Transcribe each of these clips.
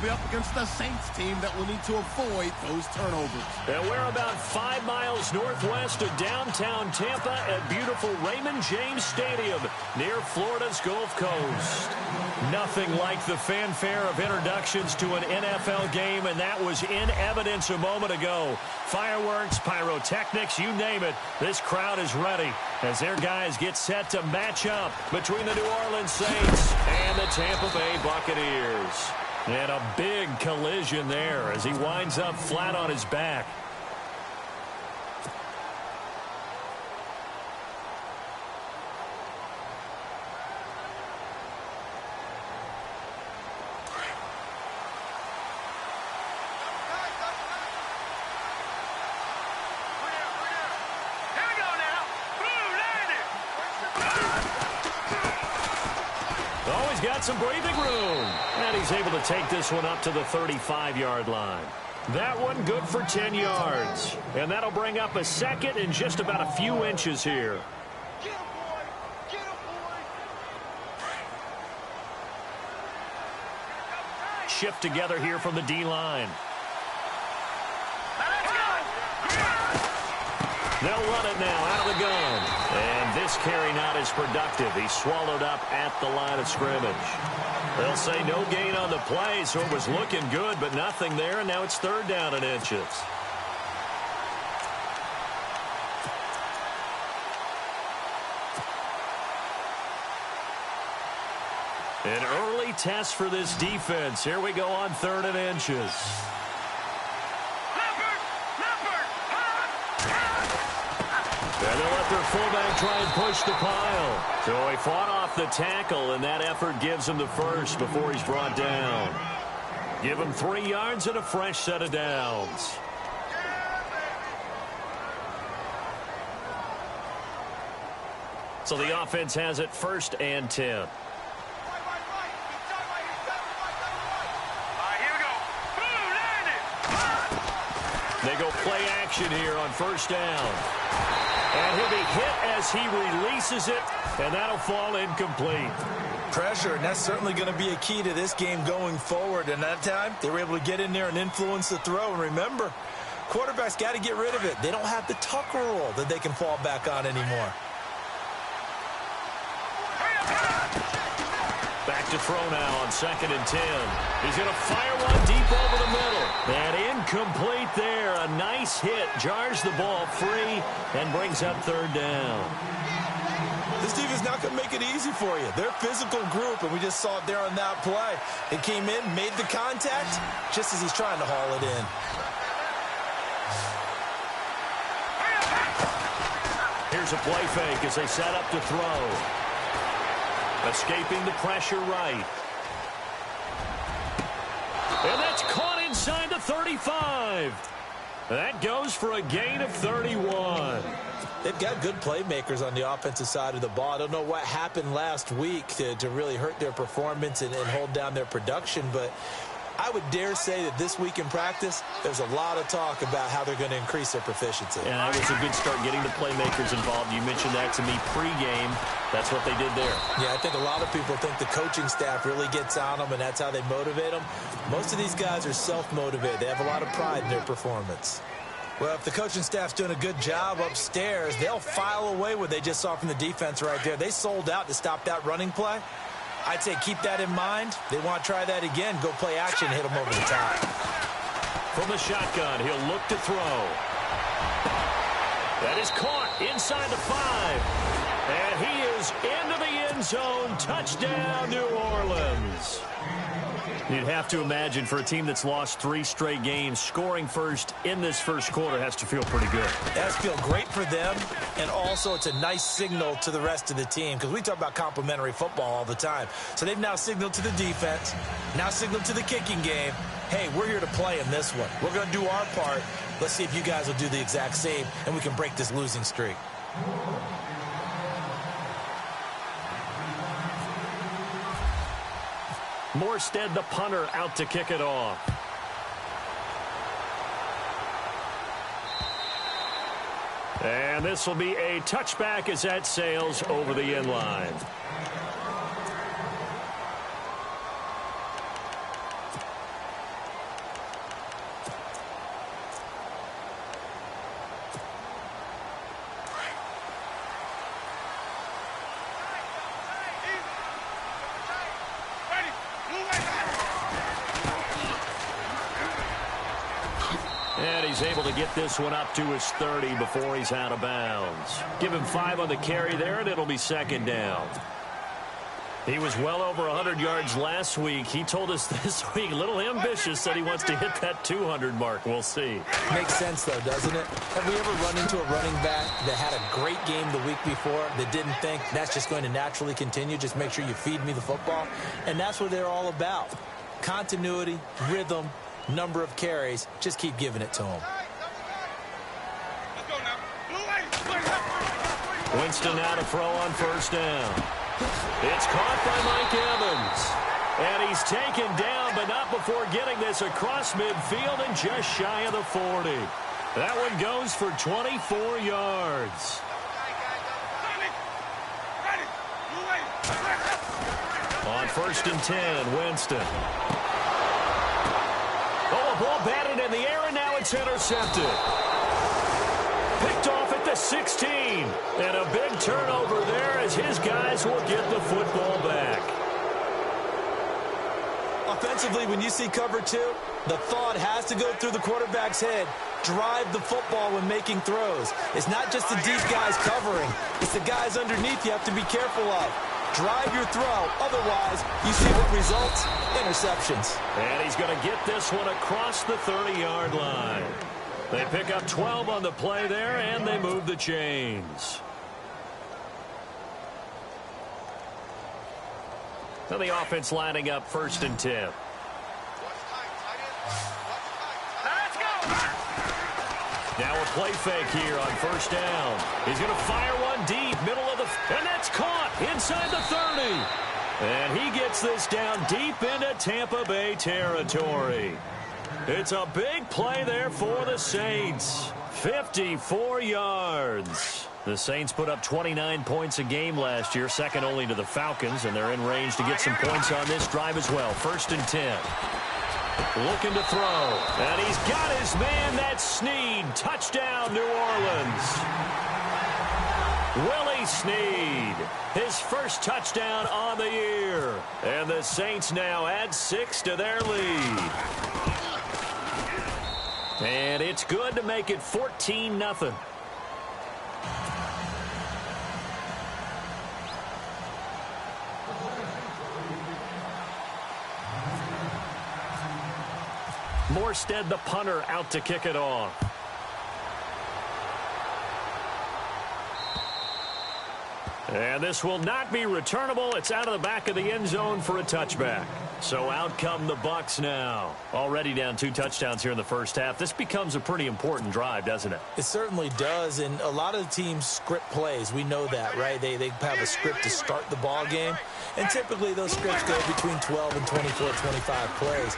be up against the Saints team that will need to avoid those turnovers. And we're about 5 miles northwest of downtown Tampa at beautiful Raymond James Stadium near Florida's Gulf Coast. Nothing like the fanfare of introductions to an NFL game, and that was in evidence a moment ago. Fireworks, pyrotechnics, you name it. This crowd is ready as their guys get set to match up between the New Orleans Saints and the Tampa Bay Buccaneers. And a big collision there as he winds up flat on his back. Got some breathing room, and he's able to take this one up to the 35-yard line. That one good for 10 yards, and that'll bring up a second in just about a few inches here. Get him, boy! Get him, boy! Shift together here from the D-line. They'll run it now out of the gun. And this carry not as productive. He's swallowed up at the line of scrimmage. They'll say no gain on the play, so it was looking good, but nothing there, and now it's 3rd down and inches. An early test for this defense. Here we go on 3rd and inches. And they'll let their fullback try and push the pile. So he fought off the tackle, and that effort gives him the first before he's brought down. Give him 3 yards and a fresh set of downs. So the offense has it 1st and 10. They go play action here on 1st down. And he'll be hit as he releases it, and that'll fall incomplete. Pressure, and that's certainly going to be a key to this game going forward. And that time, they were able to get in there and influence the throw. And remember, quarterbacks got to get rid of it. They don't have the tuck rule that they can fall back on anymore. Back to throw now on 2nd and 10. He's going to fire one deep over the middle. And incomplete there. A nice hit. Jars the ball free and brings up 3rd down. This defense not going to make it easy for you. They're a physical group, and we just saw it there on that play. They came in, made the contact, just as he's trying to haul it in. Here's a play fake as they set up to throw. Escaping the pressure right. And that's caught inside the 35. That goes for a gain of 31. They've got good playmakers on the offensive side of the ball. I don't know what happened last week to really hurt their performance and hold down their production, but I would dare say that this week in practice, there's a lot of talk about how they're going to increase their proficiency. And that was a good start getting the playmakers involved. You mentioned that to me pregame. That's what they did there. Yeah, I think a lot of people think the coaching staff really gets on them, and that's how they motivate them. Most of these guys are self-motivated. They have a lot of pride in their performance. Well, if the coaching staff's doing a good job upstairs, they'll file away what they just saw from the defense right there. They sold out to stop that running play. I'd say keep that in mind. They want to try that again. Go play action, hit them over the top. From the shotgun, he'll look to throw. That is caught inside the 5. And he is into the end zone. Touchdown, New Orleans. You'd have to imagine for a team that's lost 3 straight games, scoring first in this first quarter has to feel pretty good. It has to feel great for them, and also it's a nice signal to the rest of the team because we talk about complimentary football all the time. So they've now signaled to the defense, now signaled to the kicking game, hey, we're here to play in this one. We're going to do our part. Let's see if you guys will do the exact same, and we can break this losing streak. Morstead, the punter, out to kick it off. And this will be a touchback as that sails over the end line. he's able to get this one up to his 30 before he's out of bounds. Give him 5 on the carry there, and it'll be second down. He was well over 100 yards last week. He told us this week, a little ambitious, said he wants to hit that 200 mark. We'll see. Makes sense, though, doesn't it? Have we ever run into a running back that had a great game the week before that didn't think that's just going to naturally continue? Just make sure you feed me the football. And that's what they're all about. Continuity, rhythm, number of carries. Just keep giving it to him. Winston now to throw on first down. It's caught by Mike Evans. And he's taken down, but not before getting this across midfield and just shy of the 40. That one goes for 24 yards. On first and 10, Winston. Oh, a ball batted in the air, and now it's intercepted. Picked off at the 16. And a big turnover there as his guys will get the football back. Offensively, when you see cover 2, the thought has to go through the quarterback's head. Drive the football when making throws. It's not just the deep guys covering. It's the guys underneath you have to be careful of. Drive your throw. Otherwise, you see what results? Interceptions. And he's going to get this one across the 30-yard line. They pick up 12 on the play there, and they move the chains. So the offense lining up first and 10. Now a play fake here on first down. He's going to fire one deep, middle of the... And that's caught inside the 30. And he gets this down deep into Tampa Bay territory. It's a big play there for the Saints. 54 yards. The Saints put up 29 points a game last year, second only to the Falcons, and they're in range to get some points on this drive as well. First and 10. Looking to throw. And he's got his man. That's Snead. Touchdown, New Orleans. Willie Snead. His first touchdown on the year. And the Saints now add 6 to their lead. And it's good to make it 14-0. Morstead, the punter, out to kick it off. And this will not be returnable. It's out of the back of the end zone for a touchback. So out come the Bucs now. Already down 2 touchdowns here in the first half. This becomes a pretty important drive, doesn't it? It certainly does, and a lot of the teams script plays. We know that, right? They have a script to start the ball game, and typically those scripts go between 12 and 24, 25 plays.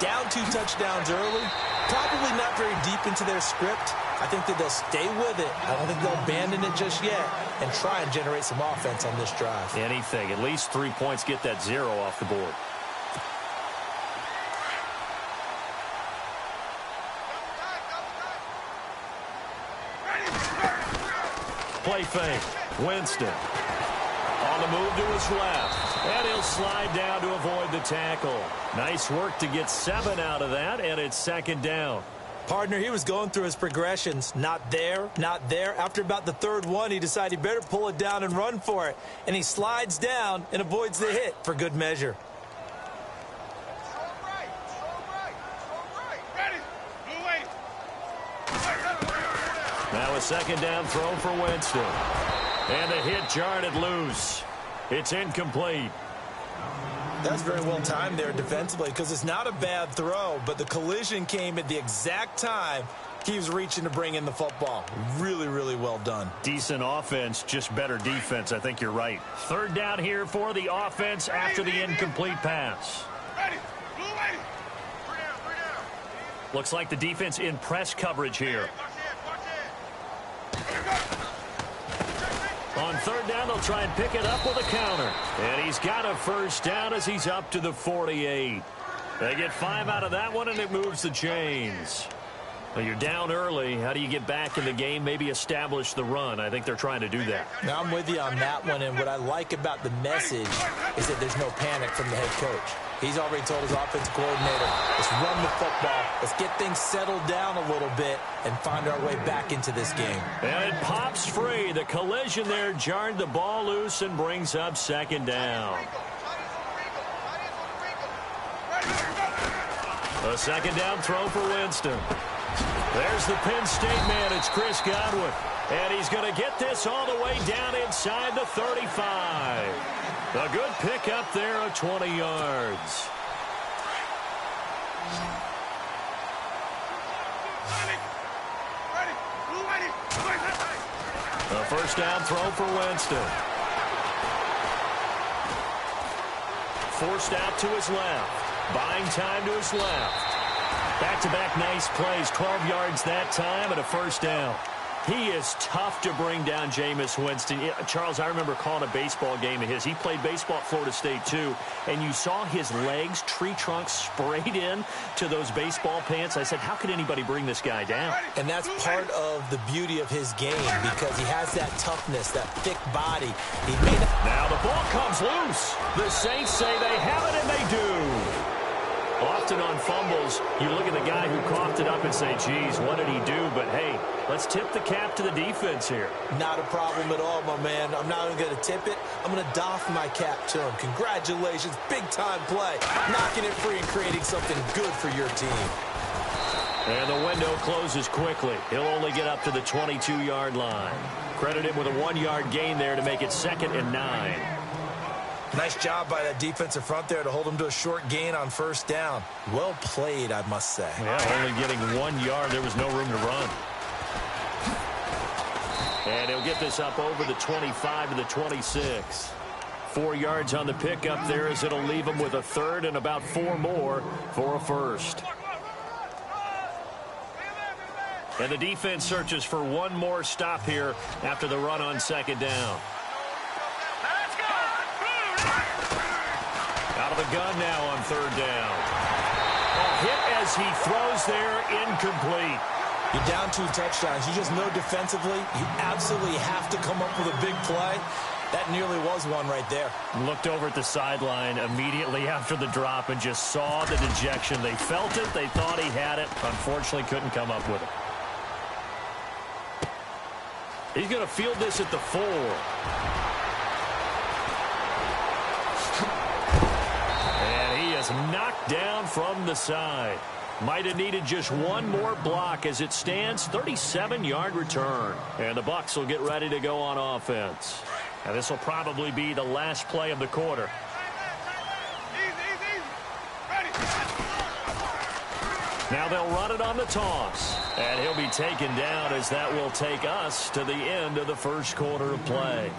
Down 2 touchdowns early, probably not very deep into their script. I think that they'll stay with it. I don't think they'll abandon it just yet and try and generate some offense on this drive. Anything. At least 3 points, get that 0 off the board. Play fake. Winston. On the move to his left. And he'll slide down to avoid the tackle. Nice work to get 7 out of that, and it's second down. Partner, he was going through his progressions. Not there, not there. After about the 3rd one, he decided he better pull it down and run for it. And he slides down and avoids the hit for good measure. Now a second down throw for Winston. And the hit jarred it loose. It's incomplete. That's very well timed there defensively because it's not a bad throw, but the collision came at the exact time he was reaching to bring in the football. Really, really well done. Decent offense, just better defense. I think you're right. 3rd down here for the offense after the incomplete pass. Looks like the defense in press coverage here. On 3rd down, they'll try and pick it up with a counter. And he's got a first down as he's up to the 48. They get 5 out of that one, and it moves the chains. Well, you're down early. How do you get back in the game, maybe establish the run? I think they're trying to do that. Now, I'm with you on that one, and what I like about the message is that there's no panic from the head coach. He's already told his offensive coordinator, let's run the football. Let's get things settled down a little bit and find our way back into this game. And it pops free. The collision there jarred the ball loose and brings up second down. A second down throw for Winston. There's the Penn State man. It's Chris Godwin. And he's going to get this all the way down inside the 35. A good pickup there of 20 yards. A first down throw for Winston. Forced out to his left. Buying time to his left. Back-to-back nice plays. 12 yards that time and a first down. He is tough to bring down, Jameis Winston. Charles, I remember calling a baseball game of his. He played baseball at Florida State, too, and you saw his legs, tree trunks sprayed in to those baseball pants. I said, how could anybody bring this guy down? And that's part of the beauty of his game because he has that toughness, that thick body. Now the ball comes loose. The Saints say they have it, and they do. Often on fumbles, you look at the guy who coughed it up and say, geez, what did he do? But, hey, let's tip the cap to the defense here. Not a problem at all, my man. I'm not even going to tip it. I'm going to doff my cap to him. Congratulations. Big-time play. Knocking it free and creating something good for your team. And the window closes quickly. He'll only get up to the 22-yard line. Credit him with a 1-yard gain there to make it 2nd and 9. Nice job by that defensive front there to hold him to a short gain on first down. Well played, I must say. Yeah, only getting 1 yard. There was no room to run. And he'll get this up over the 25 to the 26. 4 yards on the pickup there as it'll leave him with a third and about 4 more for a first. And the defense searches for one more stop here after the run on second down. Out of the gun now on third down. A hit as he throws there, incomplete. You're down 2 touchdowns. You just know defensively you absolutely have to come up with a big play. That nearly was one right there. Looked over at the sideline immediately after the drop and just saw the dejection. They felt it. They thought he had it. Unfortunately, couldn't come up with it. He's going to field this at the 4. Knocked down from the side. Might have needed just one more block as it stands. 37-yard return. And the Bucs will get ready to go on offense. And this will probably be the last play of the quarter. Now they'll run it on the toss. And he'll be taken down as that will take us to the end of the first quarter of play.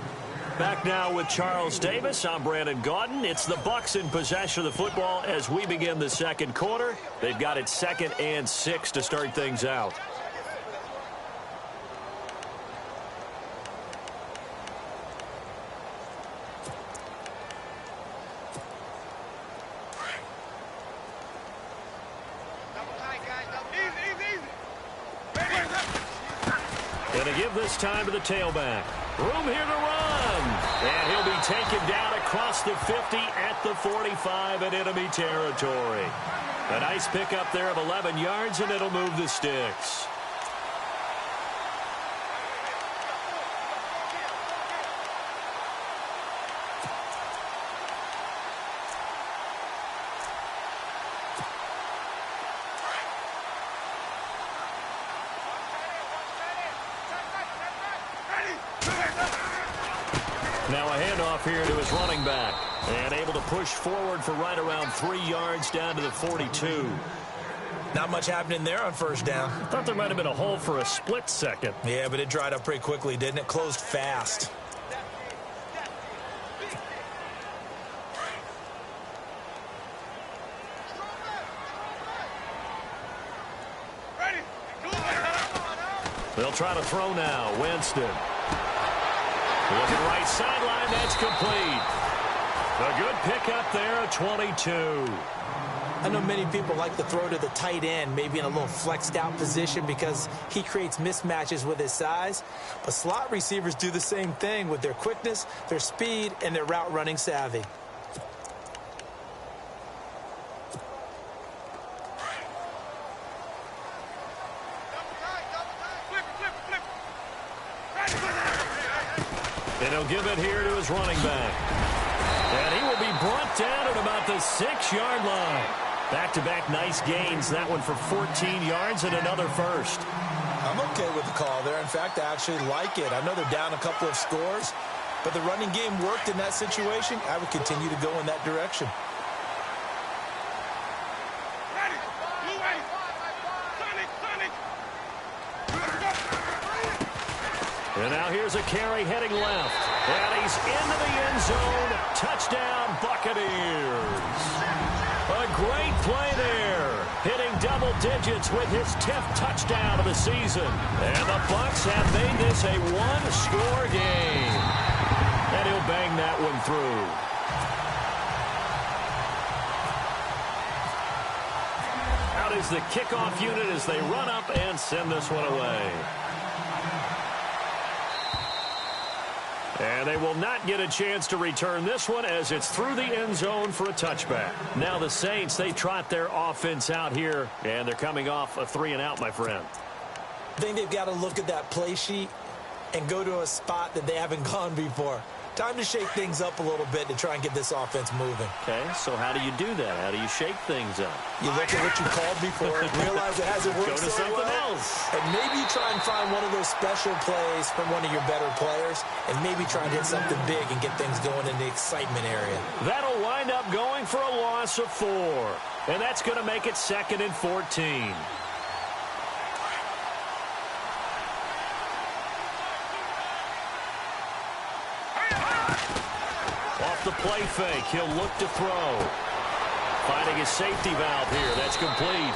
Back now with Charles Davis. I'm Brandon Gaudin. It's the Bucs in possession of the football as we begin the second quarter. They've got it 2nd and 6 to start things out. Going to give this time to the tailback. Room here to run. And he'll be taken down across the 50 at the 45 in enemy territory. A nice pickup there of 11 yards, and it'll move the sticks. Now a handoff here to his running back. And able to push forward for right around 3 yards down to the 42. Not much happening there on first down. Thought there might have been a hole for a split second. Yeah, but it dried up pretty quickly, didn't it? Closed fast. They'll try to throw now. Winston. Looking right sideline. That's complete. A good pickup there at 22. I know many people like to throw to the tight end, maybe in a little flexed out position because he creates mismatches with his size. But slot receivers do the same thing with their quickness, their speed, and their route running savvy. he'll give it here to his running back. And he will be brought down at about the 6-yard line. Back-to-back nice gains. That one for 14 yards and another first. I'm okay with the call there. In fact, I actually like it. I know they're down a couple of scores, but the running game worked in that situation. I would continue to go in that direction. And now here's a carry heading left. And he's into the end zone. Touchdown, Buccaneers. A great play there. Hitting double digits with his 10th touchdown of the season. And the Bucs have made this a one-score game. And he'll bang that one through. Out is the kickoff unit as they run up and send this one away. And they will not get a chance to return this one as it's through the end zone for a touchback. Now the Saints, they trot their offense out here, and they're coming off a 3-and-out, my friend. I think they've got to look at that play sheet and go to a spot that they haven't gone before. Time to shake things up a little bit to try and get this offense moving. Okay, so how do you do that? How do you shake things up? You look at what you called before and realize it hasn't worked Go to something else. And maybe try and find one of those special plays from one of your better players and maybe try and hit something big and get things going in the excitement area. That'll wind up going for a loss of 4. And that's going to make it 2nd and 14. The play fake. He'll look to throw. Finding his safety valve here. That's complete.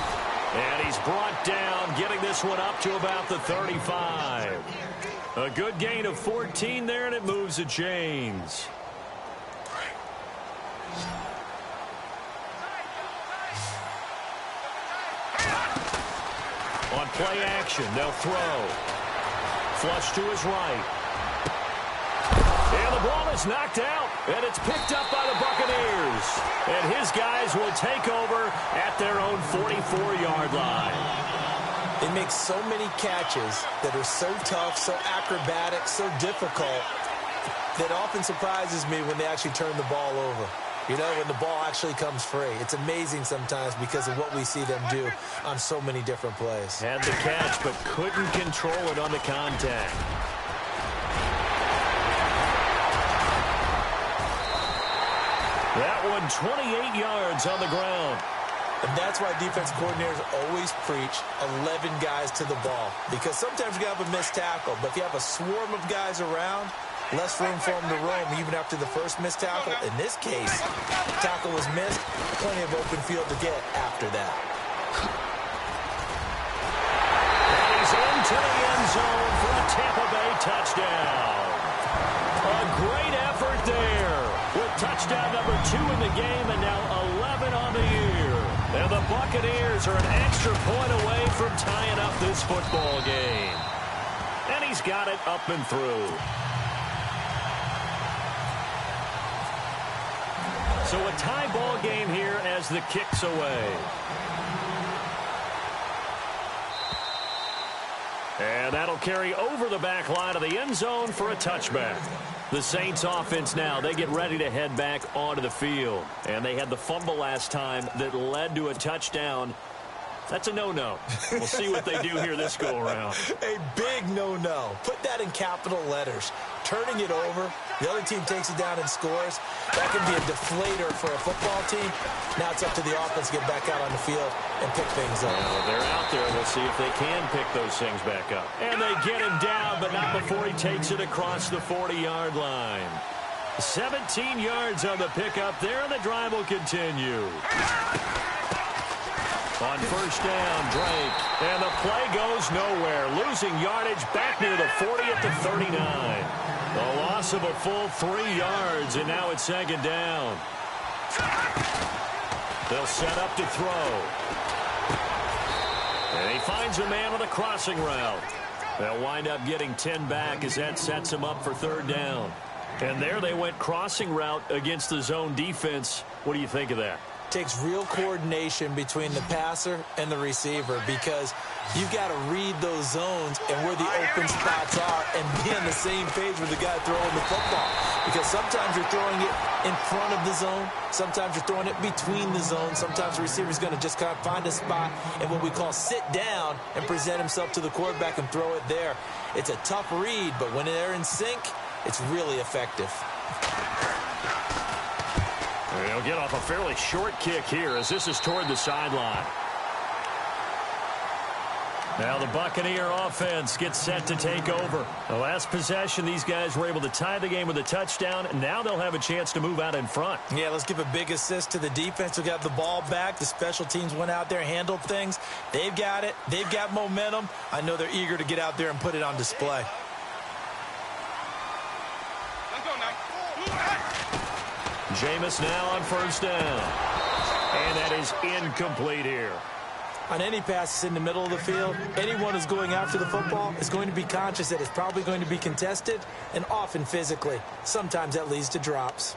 And he's brought down, getting this one up to about the 35. A good gain of 14 there, and it moves the chains. On play action, they'll throw. Flush to his right. And the ball is knocked out, and it's picked up by the Buccaneers. And his guys will take over at their own 44-yard line. They make so many catches that are so tough, so acrobatic, so difficult, that often surprises me when they actually turn the ball over. You know, when the ball actually comes free. It's amazing sometimes because of what we see them do on so many different plays. Had the catch, but couldn't control it on the contact. That one 28 yards on the ground. And that's why defense coordinators always preach 11 guys to the ball. Because sometimes you have a missed tackle, but if you have a swarm of guys around, less room for them to roam even after the first missed tackle. In this case, tackle was missed, plenty of open field to get after that. And he's into the end zone for a Tampa Bay touchdown. A great effort there. With touchdown number 2 in the game and now 11 on the year. And the Buccaneers are an extra point away from tying up this football game. And he's got it up and through. So a tie ball game here as the kick's away. And that'll carry over the back line of the end zone for a touchback. The Saints offense now, they get ready to head back onto the field. And they had the fumble last time that led to a touchdown. That's a no-no. We'll see what they do here this go-around. A big no-no. Put that in capital letters. Turning it over, the other team takes it down and scores. That can be a deflator for a football team. Now it's up to the offense to get back out on the field and pick things up. Well, they're out there. We'll see if they can pick those things back up. And they get him down, but not before he takes it across the 40-yard line. 17 yards on the pickup there, and the drive will continue. On first down, Drake. And the play goes nowhere. Losing yardage back near the 40 at the 39. A loss of a full 3 yards, and now it's second down. They'll set up to throw. And he finds a man with a crossing route. They'll wind up getting 10 back as that sets him up for third down. And there they went crossing route against the zone defense. What do you think of that? takes real coordination between the passer and the receiver because you've got to read those zones and where the open spots are and be on the same page with the guy throwing the football. Because sometimes you're throwing it in front of the zone. Sometimes you're throwing it between the zones. Sometimes the receiver's going to just kind of find a spot and what we call sit down and present himself to the quarterback and throw it there. It's a tough read, but when they're in sync, it's really effective. He'll get off a fairly short kick here as this is toward the sideline. Now the Buccaneer offense gets set to take over. The last possession, these guys were able to tie the game with a touchdown, and now they'll have a chance to move out in front. Yeah, let's give a big assist to the defense who got the ball back. The special teams went out there, handled things. They've got it. They've got momentum. I know they're eager to get out there and put it on display. Let's go now. Jameis now on first down. And that is incomplete here. On any passes in the middle of the field, anyone who's going after the football is going to be conscious that it's probably going to be contested and often physically. Sometimes that leads to drops.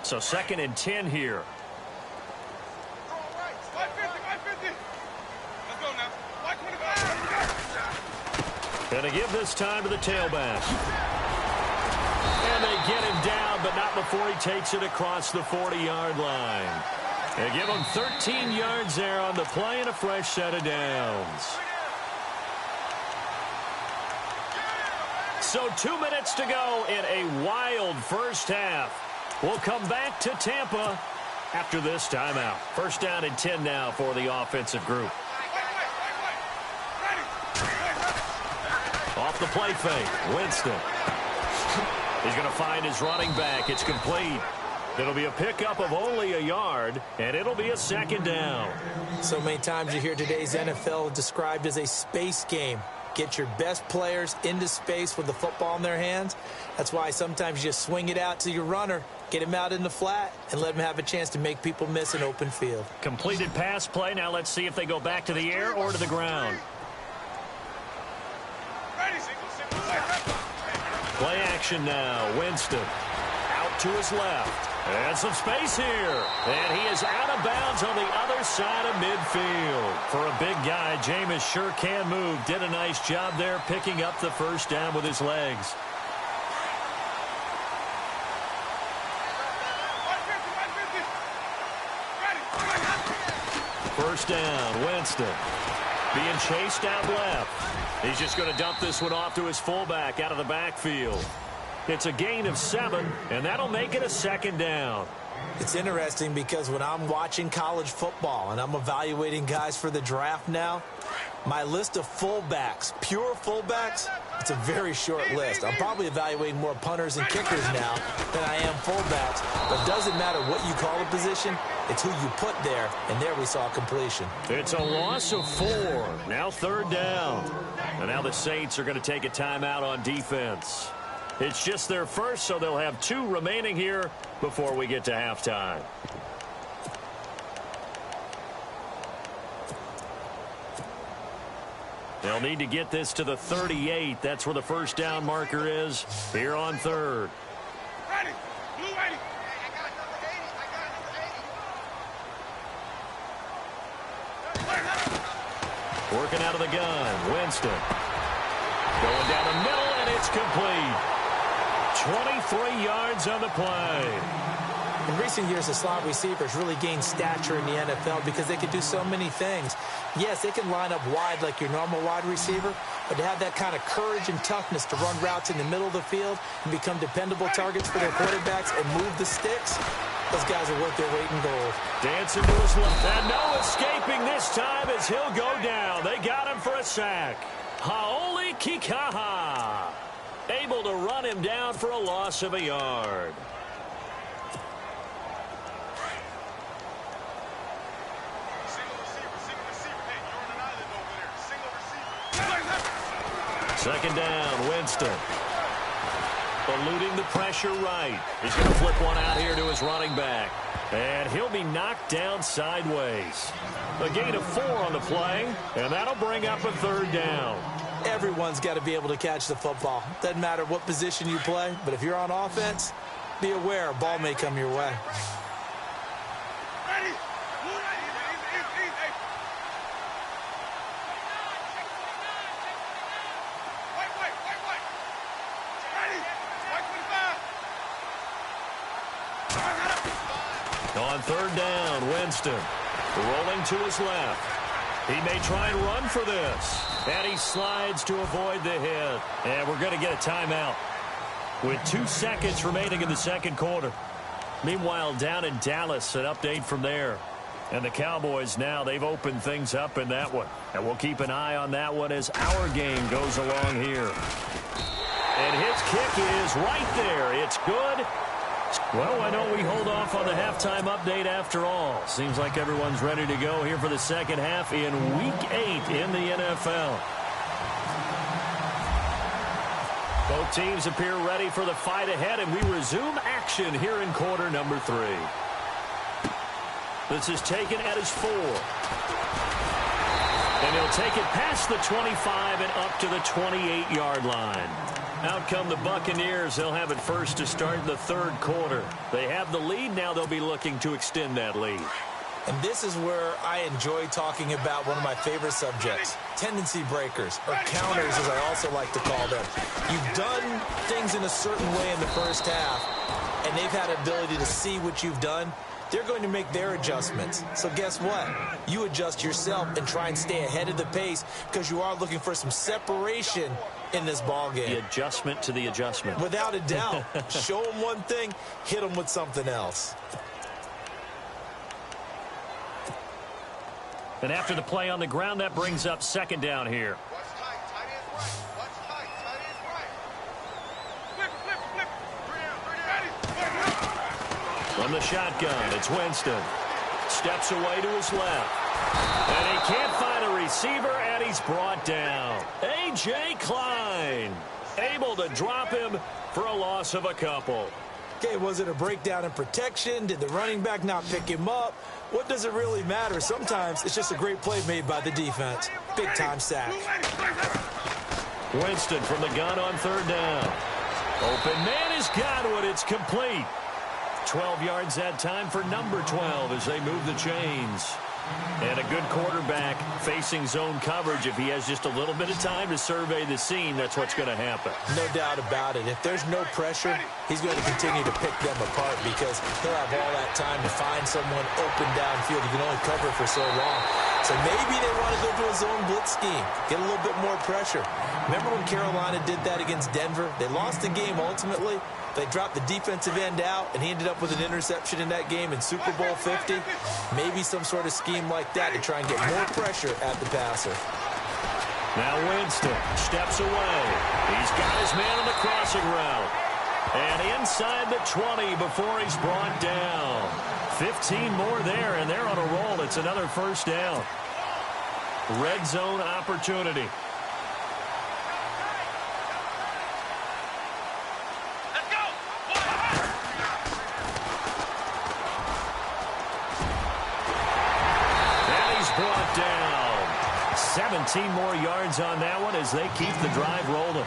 So 2nd and 10 here. Throw it right. 550. Let's go now. 525. Gonna give this time to the tailback. And they get him down, but not before he takes it across the 40-yard line. They give him 13 yards there on the play and a fresh set of downs. So 2 minutes to go in a wild first half. We'll come back to Tampa after this timeout. First down and 10 now for the offensive group. Off the play fake, Winston. He's going to find his running back. It's complete. It'll be a pickup of only a yard, and it'll be a 2nd down. So many times you hear today's NFL described as a space game. Get your best players into space with the football in their hands. That's why sometimes you just swing it out to your runner, get him out in the flat, and let him have a chance to make people miss an open field. Completed pass play. Now let's see if they go back to the air or to the ground. Play action now. Winston out to his left. And some space here. And he is out of bounds on the other side of midfield. For a big guy, Jameis sure can move. Did a nice job there picking up the first down with his legs. First down, Winston. Being chased out left. He's just going to dump this one off to his fullback out of the backfield. It's a gain of 7, and that'll make it a 2nd down. It's interesting because when I'm watching college football and I'm evaluating guys for the draft now, my list of fullbacks, pure fullbacks, it's a very short list. I'm probably evaluating more punters and kickers now than I am fullbacks. But it doesn't matter what you call a position, it's who you put there, and there we saw completion. It's a loss of 4. Now 3rd down. And now the Saints are going to take a timeout on defense. It's just their first, so they'll have 2 remaining here before we get to halftime. They'll need to get this to the 38. That's where the first down marker is here on 3rd. Ready. Blue ready. Working out of the gun, Winston. Going down the middle, and it's complete. 23 yards on the play. In recent years, the slot receivers really gained stature in the NFL because they can do so many things. Yes, they can line up wide like your normal wide receiver, but to have that kind of courage and toughness to run routes in the middle of the field and become dependable targets for their quarterbacks and move the sticks, those guys are worth their weight in gold. Dancing to his left. And no escaping this time as he'll go down. They got him for a sack. Haoli Kikaha able to run him down for a loss of a yard. Second down, Winston. Eluding the pressure right. He's going to flip one out here to his running back. And he'll be knocked down sideways. A gain of 4 on the play, and that'll bring up a 3rd down. Everyone's got to be able to catch the football. Doesn't matter what position you play, but if you're on offense, be aware a ball may come your way. Ready? Easy. Wait. Ready? White 25. On 3rd down, Winston rolling to his left. He may try and run for this. And he slides to avoid the hit. And we're going to get a timeout with 2 seconds remaining in the 2nd quarter. Meanwhile, down in Dallas, an update from there. And the Cowboys now, they've opened things up in that one. And we'll keep an eye on that one as our game goes along here. And his kick is right there. It's good. Well, why don't we hold off on the halftime update after all? Seems like everyone's ready to go here for the second half in Week 8 in the NFL. Both teams appear ready for the fight ahead, and we resume action here in quarter number 3. This is taken at his 4. And he'll take it past the 25 and up to the 28-yard line. Out come the Buccaneers. They'll have it first to start the 3rd quarter. They have the lead. Now they'll be looking to extend that lead. And this is where I enjoy talking about one of my favorite subjects, tendency breakers, or counters as I also like to call them. You've done things in a certain way in the first half, and they've had an ability to see what you've done. They're going to make their adjustments. So guess what? You adjust yourself and try and stay ahead of the pace because you are looking for some separation in this ball game. The adjustment to the adjustment. Without a doubt. Show them one thing, hit them with something else. And after the play on the ground, that brings up 2nd down here. Watch tight. Tight ends right. Watch tight. Tight ends right. Flip it. Ready. From the shotgun, it's Winston. Steps away to his left. And he can't find a receiver, and he's brought down. A.J. Klein able to drop him for a loss of a couple. Okay, was it a breakdown in protection? Did the running back not pick him up? What does it really matter? Sometimes it's just a great play made by the defense. Big-time sack. Winston from the gun on 3rd down. Open man is Godwin. It's complete. 12 yards that time for number 12 as they move the chains. And a good quarterback facing zone coverage. If he has just a little bit of time to survey the scene, that's what's going to happen. No doubt about it. If there's no pressure, he's going to continue to pick them apart because he'll have all that time to find someone open downfield. He can only cover for so long. So maybe they want to go to a zone blitz scheme, get a little bit more pressure. Remember when Carolina did that against Denver? They lost the game ultimately. They dropped the defensive end out, and he ended up with an interception in that game in Super Bowl 50. Maybe some sort of scheme like that to try and get more pressure at the passer. Now Winston steps away. He's got his man on the crossing route. And inside the 20 before he's brought down. 15 more there, and they're on a roll. It's another 1st down. Red zone opportunity. Brought down. 17 more yards on that one as they keep the drive rolling.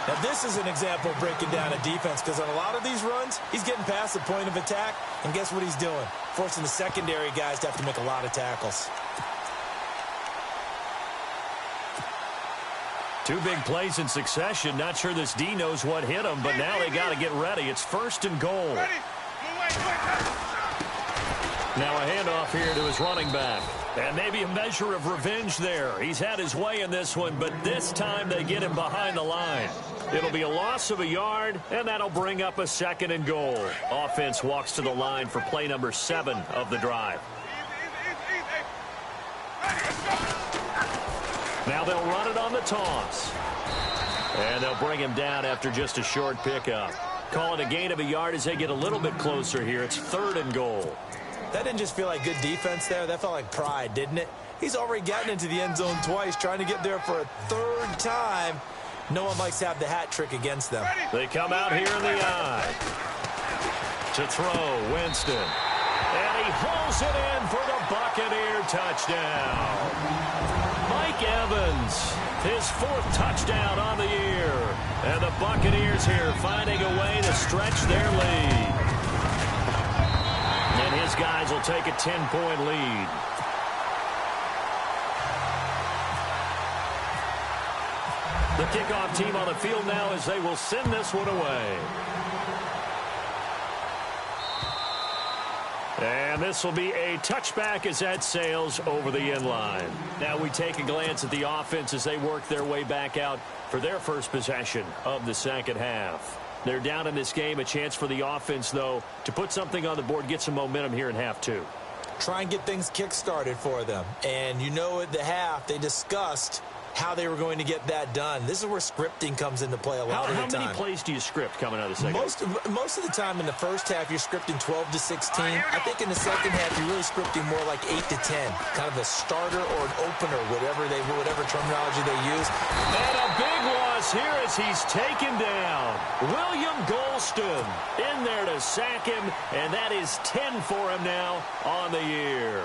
Now, this is an example of breaking down a defense because on a lot of these runs, he's getting past the point of attack, and guess what he's doing? Forcing the secondary guys to have to make a lot of tackles. 2 big plays in succession. Not sure this D knows what hit him, but now they got to get ready. It's 1st and goal. Now a handoff here to his running back. And maybe a measure of revenge there. He's had his way in this one, but this time they get him behind the line. It'll be a loss of a yard, and that'll bring up a 2nd and goal. Offense walks to the line for play number 7 of the drive. Now they'll run it on the toss. And they'll bring him down after just a short pickup. Call it a gain of a yard as they get a little bit closer here. It's 3rd and goal. That didn't just feel like good defense there. That felt like pride, didn't it? He's already gotten into the end zone twice, trying to get there for a 3rd time. No one likes to have the hat trick against them. They come out here in the eye. To throw, Winston. And he hauls it in for the Buccaneer touchdown. Mike Evans, his 4th touchdown on the year. And the Buccaneers here finding a way to stretch their lead. And his guys will take a 10-point lead. The kickoff team on the field now as they will send this one away. And this will be a touchback as that sails over the end line. Now we take a glance at the offense as they work their way back out for their first possession of the second half. They're down in this game. A chance for the offense, though, to put something on the board, get some momentum here in half 2. Try and get things kick-started for them. And you know at the half they discussed how they were going to get that done. This is where scripting comes into play a lot of the time. How many plays do you script coming out of the second half? Most of the time in the first half, you're scripting 12 to 16. I think in the second half, you're really scripting more like 8 to 10. Kind of a starter or an opener, whatever terminology they use. And a big loss here as he's taken down. William Golston in there to sack him, and that is 10 for him now on the year.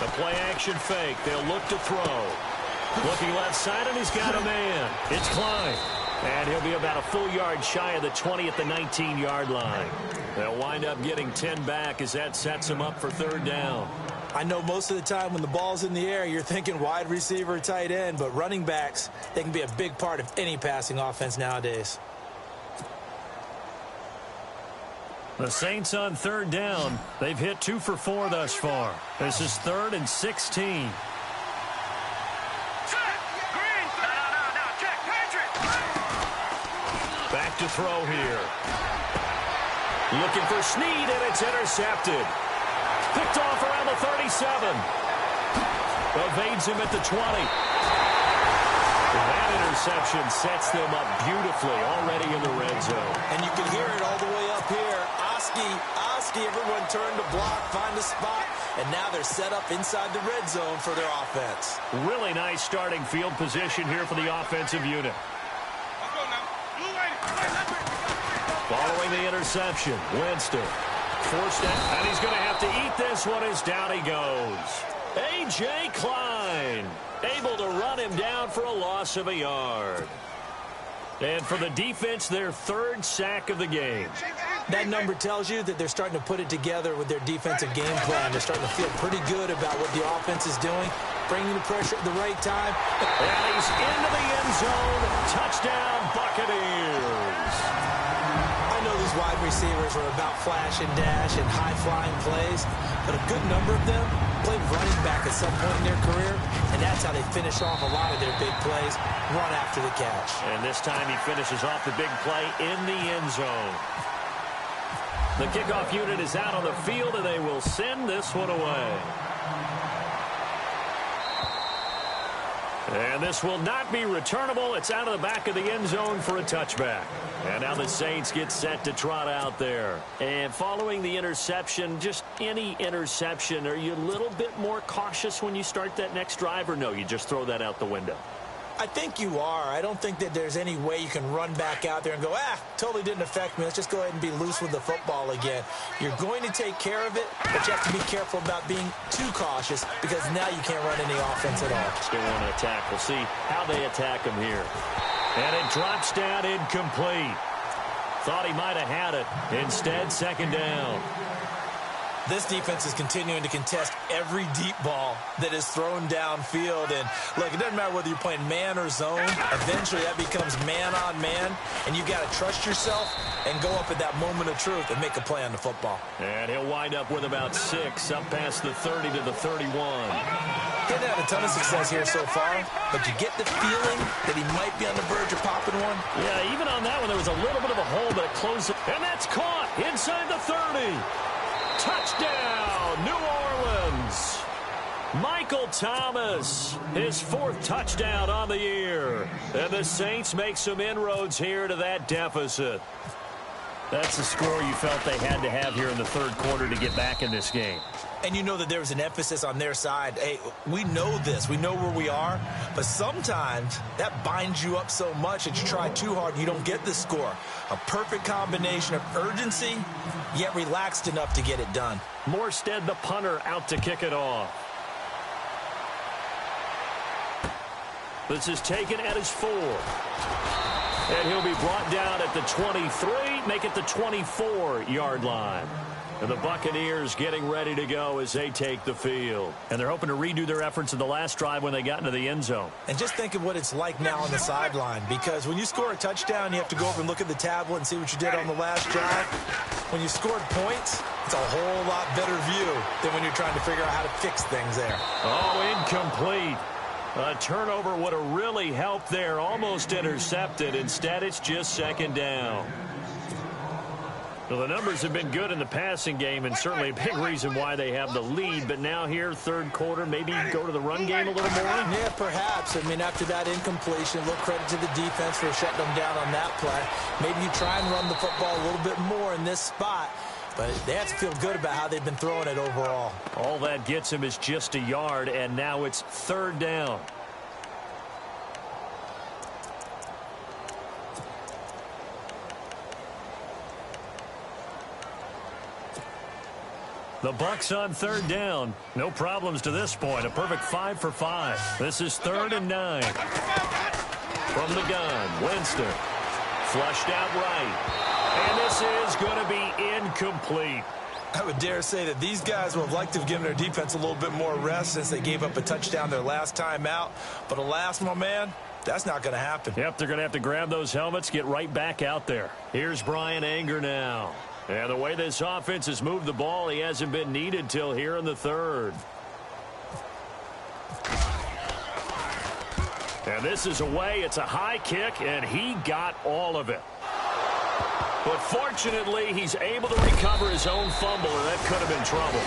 The play-action fake. They'll look to throw. Looking left side, and he's got a man. It's Klein. And he'll be about a full yard shy of the 20 at the 19-yard line. They'll wind up getting 10 back as that sets him up for 3rd down. I know most of the time when the ball's in the air, you're thinking wide receiver, tight end, but running backs, they can be a big part of any passing offense nowadays. The Saints on 3rd down. They've hit 2 for 4 thus far. This is 3rd and 16. Back to throw here. Looking for Snead, and it's intercepted. Picked off around the 37. Evades him at the 20. That interception sets them up beautifully already in the red zone. And you can hear it all the way up here. Oski, everyone turned to block, find a spot, and now they're set up inside the red zone for their offense. Really nice starting field position here for the offensive unit. Following the interception, Winston forced it, and he's going to have to eat this one as down he goes. A.J. Klein able to run him down for a loss of a yard. And for the defense, their 3rd sack of the game. That number tells you that they're starting to put it together with their defensive game plan. They're starting to feel pretty good about what the offense is doing, bringing the pressure at the right time. And he's into the end zone. Touchdown, Buccaneers. I know these wide receivers are about flash and dash and high-flying plays, but a good number of them played running back at some point in their career, and that's how they finish off a lot of their big plays, run after the catch. And this time he finishes off the big play in the end zone. The kickoff unit is out on the field, and they will send this one away. And this will not be returnable. It's out of the back of the end zone for a touchback. And now the Saints get set to trot out there. And following the interception, just any interception, are you a little bit more cautious when you start that next drive, or no, you just throw that out the window? I think you are. I don't think that there's any way you can run back out there and go, totally didn't affect me. Let's just go ahead and be loose with the football again. You're going to take care of it, but you have to be careful about being too cautious because now you can't run any offense at all. Still want to attack. We'll see how they attack him here. And it drops down incomplete. Thought he might have had it. Instead, 2nd down. This defense is continuing to contest every deep ball that is thrown downfield. And, look, it doesn't matter whether you're playing man or zone. Eventually, that becomes man on man. And you've got to trust yourself and go up at that moment of truth and make a play on the football. And he'll wind up with about 6 up past the 30 to the 31. He's had a ton of success here so far, but you get the feeling that he might be on the verge of popping one. Yeah, even on that one, there was a little bit of a hole, but it closed it. And that's caught inside the 30. Touchdown, New Orleans. Michael Thomas, his 4th touchdown on the year. And the Saints make some inroads here to that deficit. That's the score you felt they had to have here in the third quarter to get back in this game. And you know that there was an emphasis on their side. Hey, we know this. We know where we are. But sometimes that binds you up so much that you try too hard and you don't get the score. A perfect combination of urgency, yet relaxed enough to get it done. Morstead, the punter, out to kick it off. This is taken at his 4. And he'll be brought down at the 23, make it the 24-yard line. And the Buccaneers getting ready to go as they take the field. And they're hoping to redo their efforts in the last drive when they got into the end zone. And just think of what it's like now on the sideline, because when you score a touchdown, you have to go over and look at the tablet and see what you did on the last drive. When you scored points, it's a whole lot better view than when you're trying to figure out how to fix things there. Oh, incomplete. A turnover would have really helped there. Almost intercepted. Instead, it's just second down. Well, the numbers have been good in the passing game and certainly a big reason why they have the lead. But now here, third quarter, maybe go to the run game a little more? Yeah, perhaps. I mean, after that incompletion, a little credit to the defense for shutting them down on that play. Maybe you try and run the football a little bit more in this spot. But they have to feel good about how they've been throwing it overall. All that gets him is just a yard, and now it's third down. The Bucs on third down. No problems to this point. A perfect 5 for 5. This is 3rd and 9. From the gun, Winston. Flushed out right. And this is going to be incomplete. I would dare say that these guys would have liked to have given their defense a little bit more rest since they gave up a touchdown their last time out. But alas, my man, that's not going to happen. Yep, they're going to have to grab those helmets, get right back out there. Here's Brian Anger now. And the way this offense has moved the ball, he hasn't been needed till here in the third. And this is away. It's a high kick, and he got all of it. But fortunately, he's able to recover his own fumble, and that could have been trouble.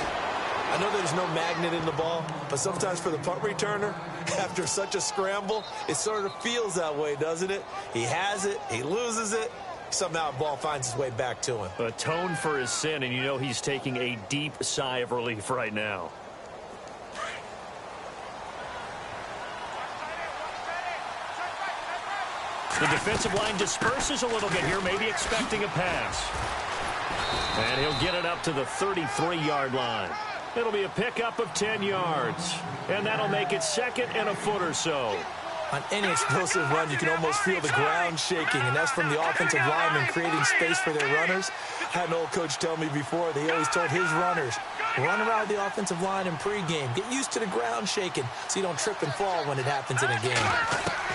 I know there's no magnet in the ball, but sometimes for the punt returner, after such a scramble, it sort of feels that way, doesn't it? He has it, he loses it, somehow the ball finds its way back to him. Atone for his sin, and you know he's taking a deep sigh of relief right now. The defensive line disperses a little bit here, maybe expecting a pass. And he'll get it up to the 33-yard line. It'll be a pickup of 10 yards. And that'll make it 2nd and a foot or so. On any explosive run, you can almost feel the ground shaking, and that's from the offensive linemen creating space for their runners. I had an old coach tell me before that he always told his runners, run around the offensive line in pregame. Get used to the ground shaking so you don't trip and fall when it happens in a game.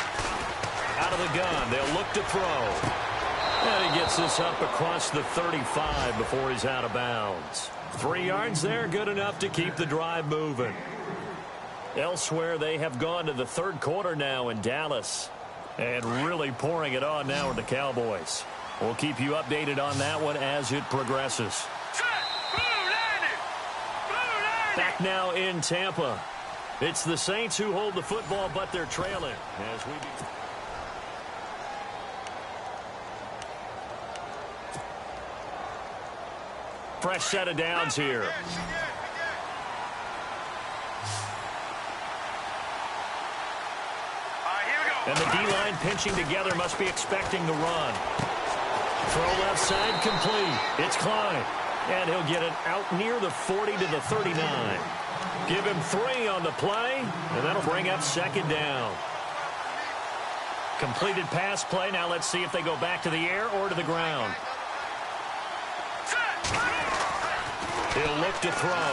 Out of the gun, they'll look to throw. And he gets this up across the 35 before he's out of bounds. 3 yards there, good enough to keep the drive moving. Elsewhere, they have gone to the third quarter now in Dallas. And really pouring it on now with the Cowboys. We'll keep you updated on that one as it progresses. Back now in Tampa. It's the Saints who hold the football, but they're trailing as we begin. Fresh set of downs here. And the D-line pinching together, must be expecting the run. Throw left side complete. It's Klein. And he'll get it out near the 40 to the 39. Give him 3 on the play, and that'll bring up 2nd down. Completed pass play. Now let's see if they go back to the air or to the ground. He'll look to throw.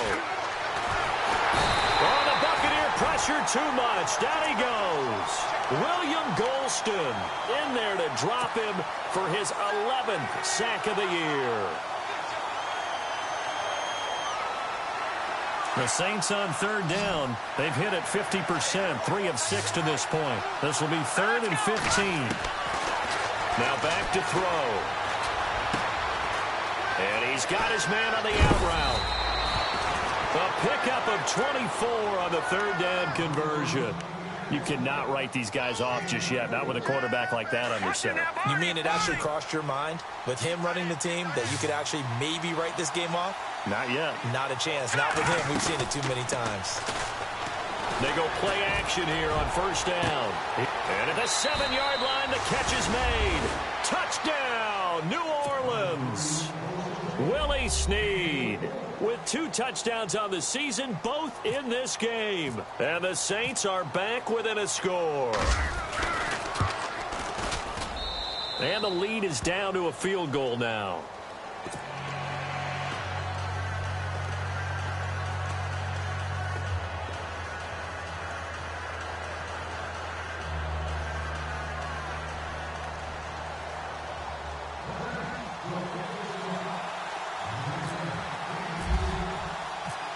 Oh, the Buccaneer pressure too much. Down he goes. William Golston in there to drop him for his 11th sack of the year. The Saints on third down. They've hit it 50%, 3 of 6 to this point. This will be 3rd and 15. Now back to throw. And he's got his man on the out route. A pickup of 24 on the 3rd down conversion. You cannot write these guys off just yet, not with a quarterback like that under center. You mean it actually crossed your mind with him running the team that you could actually maybe write this game off? Not yet. Not a chance. Not with him. We've seen it too many times. They go play action here on first down. And at the 7-yard line, the catch is made. Touchdown, New Orleans. Willie Snead with 2 touchdowns on the season, both in this game. And the Saints are back within a score. And the lead is down to a field goal now.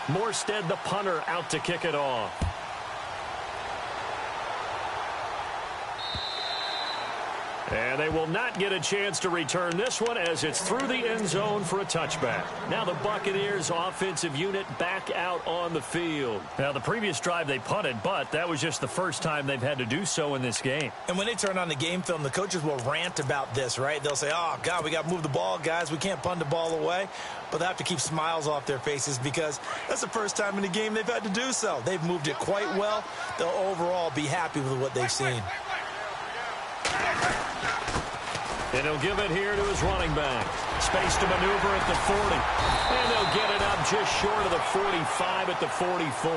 Morstead, the punter, out to kick it off. And they will not get a chance to return this one as it's through the end zone for a touchback. Now the Buccaneers offensive unit back out on the field. Now the previous drive they punted, but that was just the first time they've had to do so in this game. And when they turn on the game film, the coaches will rant about this, right? They'll say, oh, God, we got to move the ball, guys. We can't punt the ball away. But they have to keep smiles off their faces because that's the first time in the game they've had to do so. They've moved it quite well. They'll overall be happy with what they've seen. And he'll give it here to his running back. Space to maneuver at the 40. And they'll get it up just short of the 45 at the 44.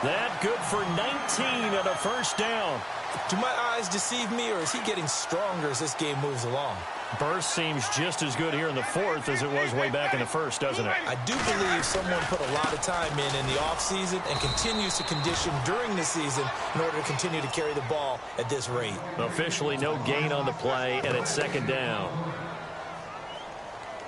That good for 19 and a first down. Do my eyes deceive me, or is he getting stronger as this game moves along? Burst seems just as good here in the fourth as it was way back in the first, doesn't it? I do believe someone put a lot of time in the offseason and continues to condition during the season in order to continue to carry the ball at this rate. Officially no gain on the play, and it's second down.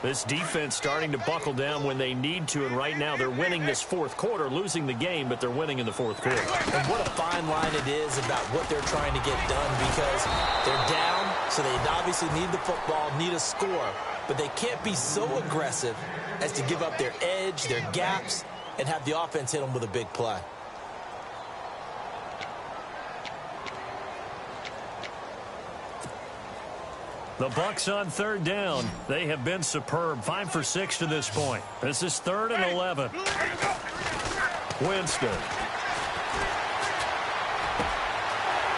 This defense starting to buckle down when they need to, and right now they're winning this fourth quarter, losing the game, but they're winning in the fourth quarter. And what a fine line it is about what they're trying to get done, because they're down, so they obviously need the football, need a score, but they can't be so aggressive as to give up their edge, their gaps, and have the offense hit them with a big play. The Bucs on third down. They have been superb. 5 for 6 to this point. This is 3rd and 11. Winston.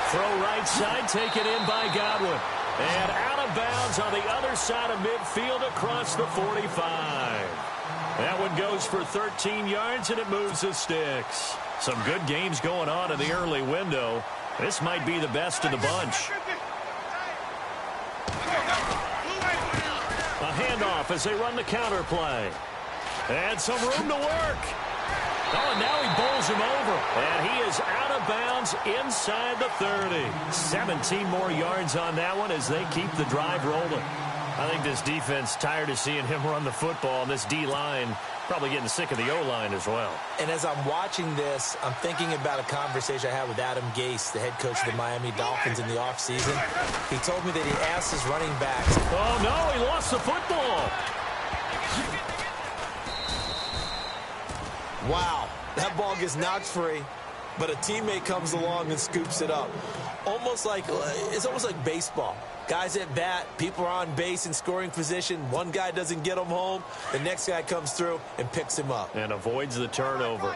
Throw right side, taken in by Godwin. And out of bounds on the other side of midfield across the 45. That one goes for 13 yards, and it moves the sticks. Some good games going on in the early window. This might be the best of the bunch. A handoff as they run the counter play. And some room to work. Oh, and now he bowls him over. And he is out of bounds inside the 30. 17 more yards on that one as they keep the drive rolling. I think this defense tired of seeing him run the football, and this D-line probably getting sick of the O-line as well. And as I'm watching this, I'm thinking about a conversation I had with Adam Gase, the head coach of the Miami Dolphins in the offseason. He told me that he asked his running backs. Oh, no, he lost the football. Wow, that ball gets knocked free, but a teammate comes along and scoops it up. It's almost like baseball. Guys at bat, people are on base in scoring position. One guy doesn't get him home. The next guy comes through and picks him up. And avoids the turnover.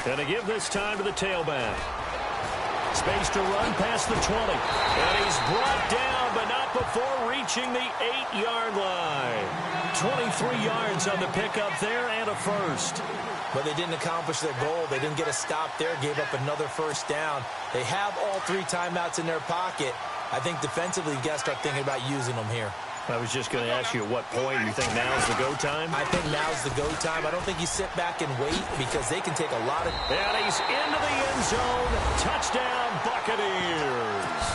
Gonna give this time to the tailback. Space to run past the 20. And he's brought down, but not before reaching the 8-yard line. 23 yards on the pickup there and a first. But they didn't accomplish their goal. They didn't get a stop there, gave up another first down. They have all 3 timeouts in their pocket. I think defensively, you got to start thinking about using them here. I was just going to ask you at what point you think now's the go time? I think now's the go time. I don't think you sit back and wait because they can take a lot of... And he's into the end zone. Touchdown, Buccaneers.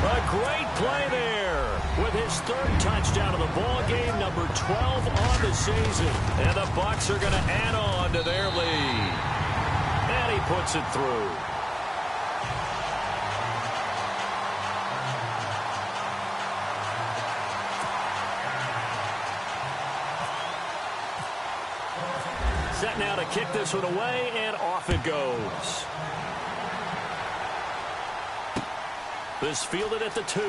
A great play there with his 3rd touchdown of the ball game, number 12 on the season. And the Bucs are going to add on to their lead. And he puts it through. set now to kick this one away, and off it goes. This fielded at the 2.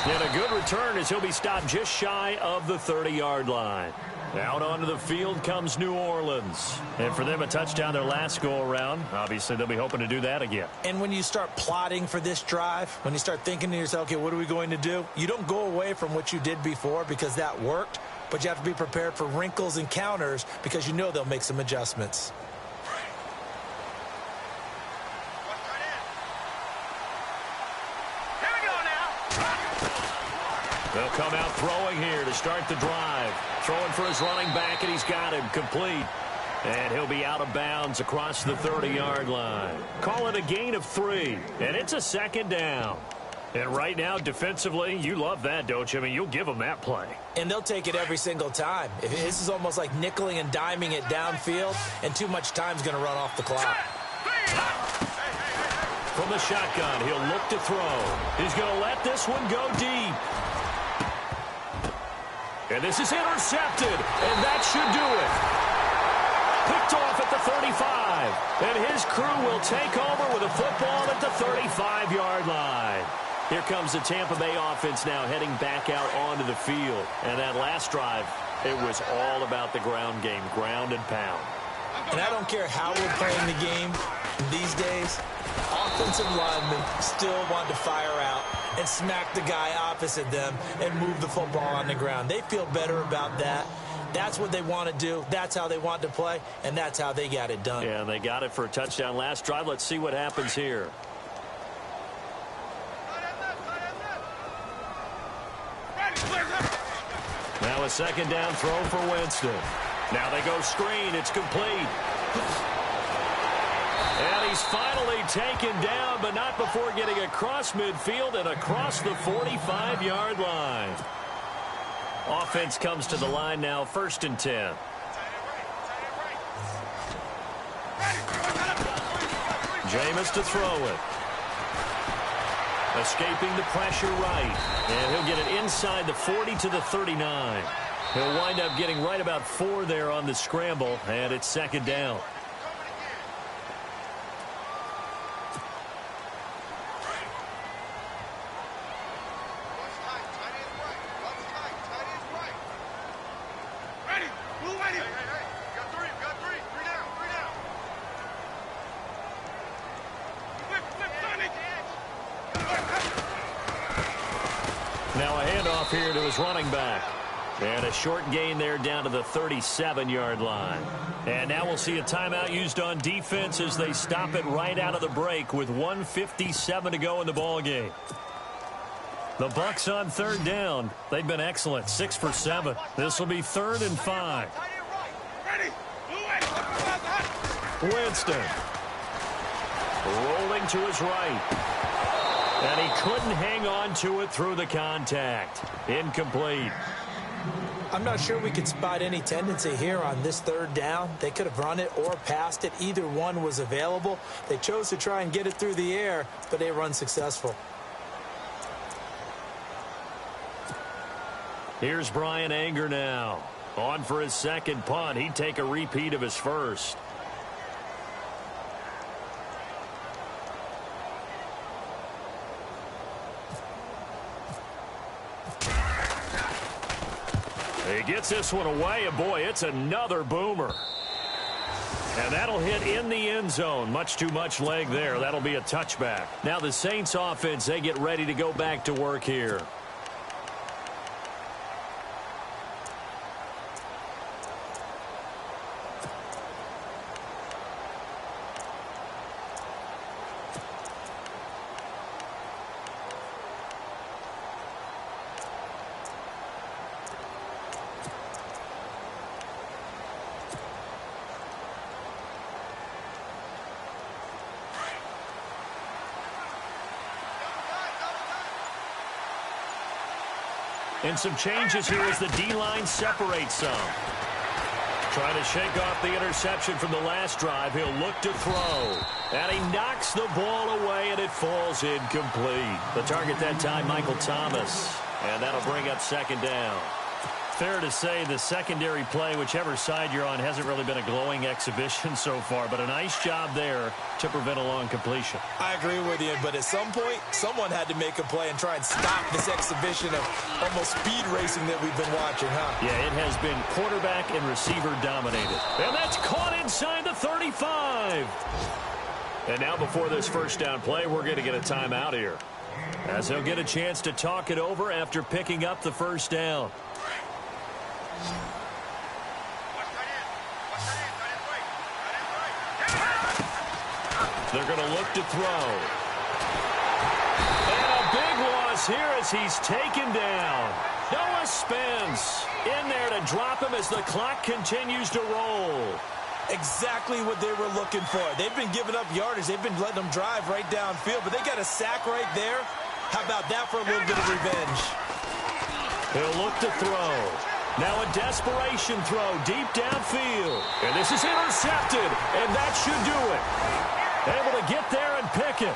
And a good return as he'll be stopped just shy of the 30-yard line. Out onto the field comes New Orleans. And for them, a touchdown their last go-around. Obviously, they'll be hoping to do that again. And when you start plotting for this drive, when you start thinking to yourself, okay, what are we going to do? You don't go away from what you did before because that worked, but you have to be prepared for wrinkles and counters because you know they'll make some adjustments. They'll come out throwing here to start the drive. Throwing for his running back, and he's got him complete. And he'll be out of bounds across the 30-yard line. Call it a gain of 3, and it's a second down. And right now, defensively, you love that, don't you? I mean, you'll give them that play. And they'll take it every single time. This is almost like nickeling and diming it downfield, and too much time's going to run off the clock. From the shotgun, he'll look to throw. He's going to let this one go deep. And this is intercepted, and that should do it. Picked off at the 35, and his crew will take over with a football at the 35-yard line. Here comes the Tampa Bay offense now heading back out onto the field. And that last drive, it was all about the ground game, ground and pound. And I don't care how we're playing the game these days, offensive linemen still want to fire out and smack the guy opposite them and move the football on the ground. They feel better about that. That's what they want to do. That's how they want to play, and that's how they got it done. Yeah, and they got it for a touchdown last drive. Let's see what happens here. Now a second down throw for Winston. Now they go screen. It's complete. And he's finally taken down, but not before getting across midfield and across the 45-yard line. Offense comes to the line now, 1st and 10. Jameis to throw it. Escaping the pressure right. And he'll get it inside the 40 to the 39. He'll wind up getting right about 4 there on the scramble, and it's second down. Now a handoff here to his running back. And a short gain there down to the 37-yard line. And now we'll see a timeout used on defense as they stop it right out of the break with 1:57 to go in the ballgame. The Bucs on 3rd down. They've been excellent, 6 for 7. This will be 3rd and 5. Winston. Rolling to his right. And he couldn't hang on to it through the contact. Incomplete. I'm not sure we could spot any tendency here on this 3rd down. They could have run it or passed it. Either one was available. They chose to try and get it through the air, but they run successful. Here's Brian Anger now. On for his second punt. He'd take a repeat of his first. He gets this one away, and boy, it's another boomer. And that'll hit in the end zone. Much too much leg there. That'll be a touchback. Now the Saints offense, they get ready to go back to work here. And some changes here as the D-line separates some. Trying to shake off the interception from the last drive. He'll look to throw. And he knocks the ball away, and it falls incomplete. The target that time, Michael Thomas. And that'll bring up second down. fair to say the secondary play, whichever side you're on, hasn't really been a glowing exhibition so far, but a nice job there to prevent a long completion. I agree with you, but at some point, someone had to make a play and try and stop this exhibition of almost speed racing that we've been watching, huh? Yeah, it has been quarterback and receiver dominated. And that's caught inside the 35. And now before this first down play, we're going to get a timeout here, as he'll get a chance to talk it over after picking up the first down. They're going to look to throw. And a big loss here as he's taken down. Noah Spence in there to drop him as the clock continues to roll. Exactly what they were looking for. They've been giving up yardage. They've been letting them drive right downfield, but they got a sack right there. How about that for a little bit of revenge? He'll look to throw. Now a desperation throw deep downfield. And this is intercepted, and that should do it. Able to get there and pick it.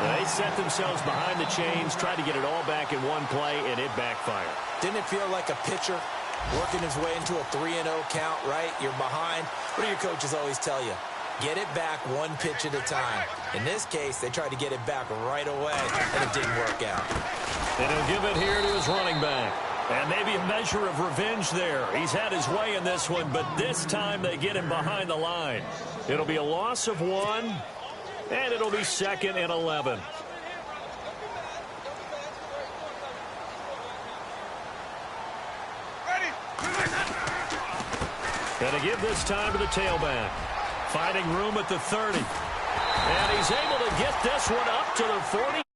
They set themselves behind the chains, tried to get it all back in one play, and it backfired. Didn't it feel like a pitcher working his way into a 3-0 count, right? You're behind. What do your coaches always tell you? Get it back one pitch at a time. In this case, they tried to get it back right away, and it didn't work out. And he'll give it here to his running back. And maybe a measure of revenge there. He's had his way in this one, but this time they get him behind the line. It'll be a loss of 1, and it'll be 2nd and 11. And to give this time to the tailback. Finding room at the 30. And he's able to get this one up to the 40.